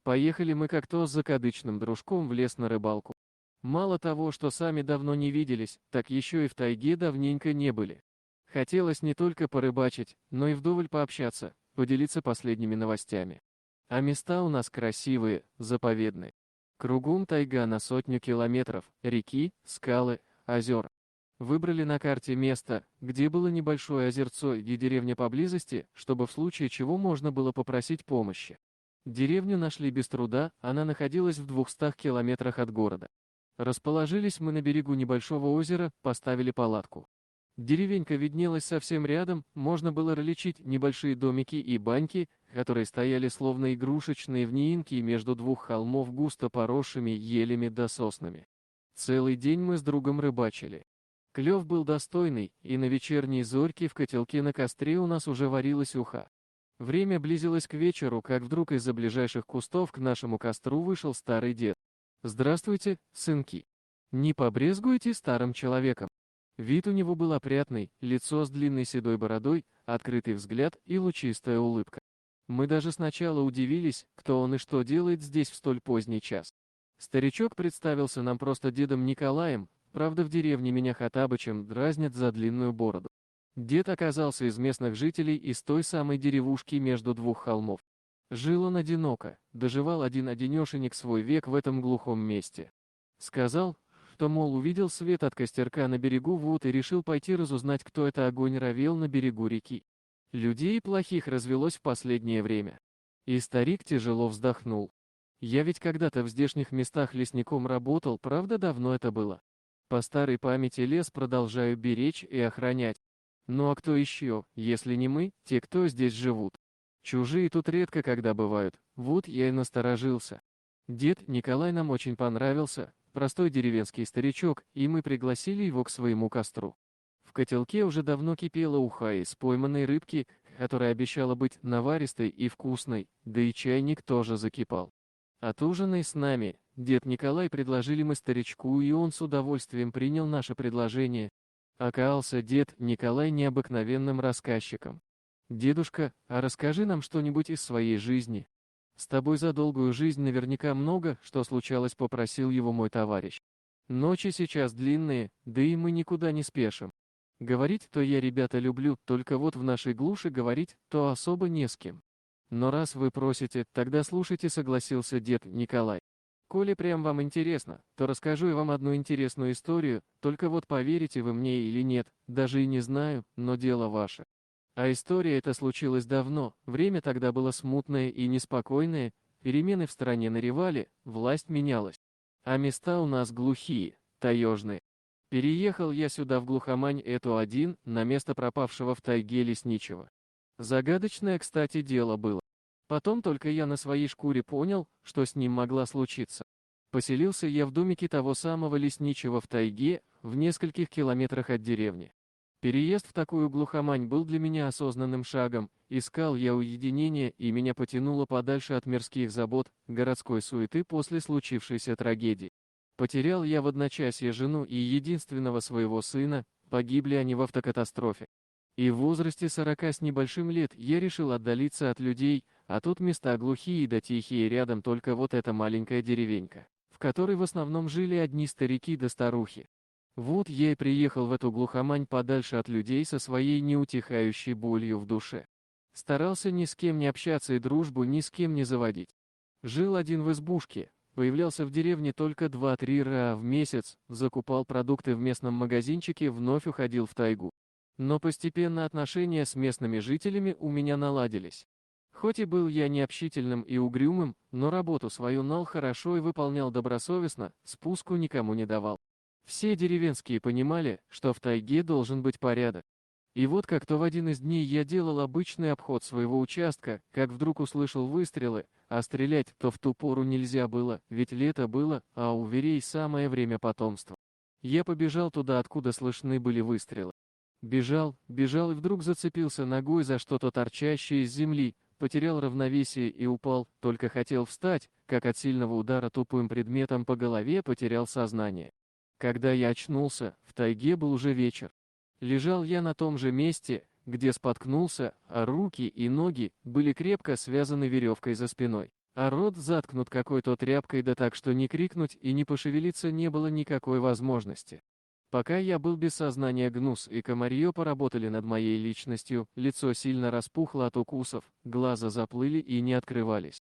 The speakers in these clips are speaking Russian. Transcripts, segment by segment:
Поехали мы как-то с закадычным дружком в лес на рыбалку. Мало того, что сами давно не виделись, так еще и в тайге давненько не были. Хотелось не только порыбачить, но и вдоволь пообщаться, поделиться последними новостями. А места у нас красивые, заповедные. Кругом тайга на 100 километров, реки, скалы, озера. Выбрали на карте место, где было небольшое озерцо и деревня поблизости, чтобы в случае чего можно было попросить помощи. Деревню нашли без труда, она находилась в 200 километрах от города. Расположились мы на берегу небольшого озера, поставили палатку. Деревенька виднелась совсем рядом, можно было различить небольшие домики и баньки, которые стояли словно игрушечные вниинки между двух холмов густо поросшими елями да соснами. Целый день мы с другом рыбачили. Клев был достойный, и на вечерней зорьке в котелке на костре у нас уже варилась уха. Время близилось к вечеру, как вдруг из-за ближайших кустов к нашему костру вышел старый дед. «Здравствуйте, сынки! Не побрезгуйте старым человеком!» Вид у него был опрятный, лицо с длинной седой бородой, открытый взгляд и лучистая улыбка. Мы даже сначала удивились, кто он и что делает здесь в столь поздний час. Старичок представился нам просто дедом Николаем, правда в деревне меня Хаттабычем дразнят за длинную бороду. Дед оказался из местных жителей из той самой деревушки между двух холмов. Жил он одиноко, доживал один-одинешенек свой век в этом глухом месте. Сказал, что, мол, увидел свет от костерка на берегу вод и решил пойти разузнать, кто это огонь ровел на берегу реки. Людей плохих развелось в последнее время. И старик тяжело вздохнул. Я ведь когда-то в здешних местах лесником работал, правда давно это было. По старой памяти лес продолжаю беречь и охранять. Ну а кто еще, если не мы, те, кто здесь живут? Чужие тут редко когда бывают, вот я и насторожился. Дед Николай нам очень понравился, простой деревенский старичок, и мы пригласили его к своему костру. В котелке уже давно кипела уха из пойманной рыбки, которая обещала быть наваристой и вкусной, да и чайник тоже закипал. Отужинай с нами, дед Николай, предложили мы старичку, и он с удовольствием принял наше предложение. Оказался дед Николай необыкновенным рассказчиком. «Дедушка, а расскажи нам что-нибудь из своей жизни. С тобой за долгую жизнь наверняка много, что случалось», — попросил его мой товарищ. «Ночи сейчас длинные, да и мы никуда не спешим. Говорить-то я, ребята, люблю, только вот в нашей глуши говорить-то особо не с кем. Но раз вы просите, тогда слушайте», — согласился дед Николай. «Коли прям вам интересно, то расскажу я вам одну интересную историю, только вот поверите вы мне или нет, даже и не знаю, но дело ваше. А история эта случилась давно, время тогда было смутное и неспокойное, перемены в стране наревали, власть менялась. А места у нас глухие, таежные. Переехал я сюда в глухомань эту один, на место пропавшего в тайге лесничего. Загадочное, кстати, дело было. Потом только я на своей шкуре понял, что с ним могла случиться. Поселился я в домике того самого лесничего в тайге, в нескольких километрах от деревни. Переезд в такую глухомань был для меня осознанным шагом, искал я уединения, и меня потянуло подальше от мирских забот, городской суеты после случившейся трагедии. Потерял я в одночасье жену и единственного своего сына, погибли они в автокатастрофе. И в возрасте 40 с небольшим лет я решил отдалиться от людей, а тут места глухие да тихие, рядом только вот эта маленькая деревенька, в которой в основном жили одни старики да старухи. Вот я и приехал в эту глухомань подальше от людей со своей неутихающей болью в душе. Старался ни с кем не общаться и дружбу ни с кем не заводить. Жил один в избушке, появлялся в деревне только 2-3 раза в месяц, закупал продукты в местном магазинчике, вновь уходил в тайгу. Но постепенно отношения с местными жителями у меня наладились. Хоть и был я необщительным и угрюмым, но работу свою знал хорошо и выполнял добросовестно, спуску никому не давал. Все деревенские понимали, что в тайге должен быть порядок. И вот как-то в один из дней я делал обычный обход своего участка, как вдруг услышал выстрелы, а стрелять-то в ту пору нельзя было, ведь лето было, а у верей самое время потомства. Я побежал туда, откуда слышны были выстрелы. Бежал и вдруг зацепился ногой за что-то торчащее из земли, потерял равновесие и упал, только хотел встать, как от сильного удара тупым предметом по голове потерял сознание. Когда я очнулся, в тайге был уже вечер. Лежал я на том же месте, где споткнулся, а руки и ноги были крепко связаны веревкой за спиной. а рот заткнут какой-то тряпкой, да так, что ни крикнуть и ни пошевелиться не было никакой возможности. Пока я был без сознания, гнус и комарье поработали над моей личностью, лицо сильно распухло от укусов, глаза заплыли и не открывались.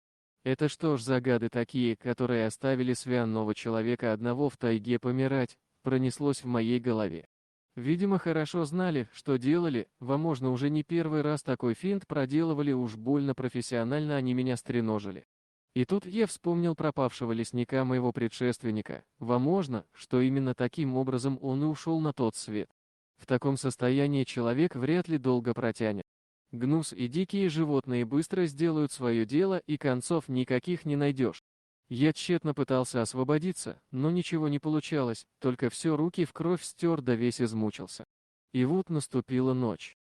Это что ж за гады такие, которые оставили связанного человека одного в тайге помирать, пронеслось в моей голове. Видимо, хорошо знали, что делали, возможно, уже не первый раз такой финт проделывали, уж больно профессионально они меня стреножили. И тут я вспомнил пропавшего лесника, моего предшественника. Возможно, что именно таким образом он и ушел на тот свет. В таком состоянии человек вряд ли долго протянет. Гнус и дикие животные быстро сделают свое дело, и концов никаких не найдешь. Я тщетно пытался освободиться, но ничего не получалось, только все руки в кровь стер, да весь измучился. И вот наступила ночь.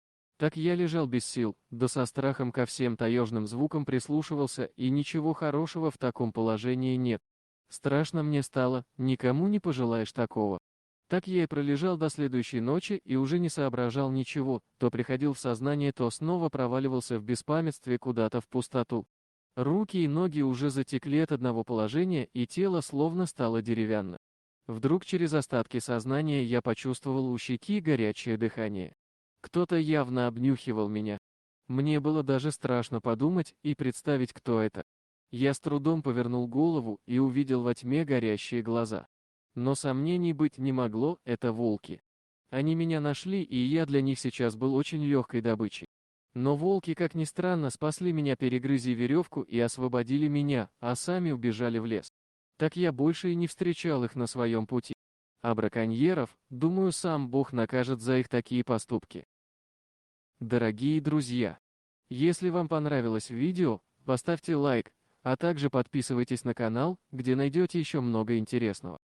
Так я лежал без сил, да со страхом ко всем таежным звукам прислушивался, и ничего хорошего в таком положении нет. Страшно мне стало, никому не пожелаешь такого. Так я и пролежал до следующей ночи и уже не соображал ничего, то приходил в сознание, то снова проваливался в беспамятстве куда-то в пустоту. Руки и ноги уже затекли от одного положения, и тело словно стало деревянным. Вдруг через остатки сознания я почувствовал у щеки горячее дыхание. Кто-то явно обнюхивал меня. Мне было даже страшно подумать и представить, кто это. Я с трудом повернул голову и увидел во тьме горящие глаза. Но сомнений быть не могло, это волки. Они меня нашли, и я для них сейчас был очень легкой добычей. Но волки, как ни странно, спасли меня, перегрызли веревку и освободили меня, а сами убежали в лес. Так я больше и не встречал их на своем пути. А браконьеров, думаю, сам Бог накажет за их такие поступки. Дорогие друзья, если вам понравилось видео, поставьте лайк, а также подписывайтесь на канал, где найдете еще много интересного.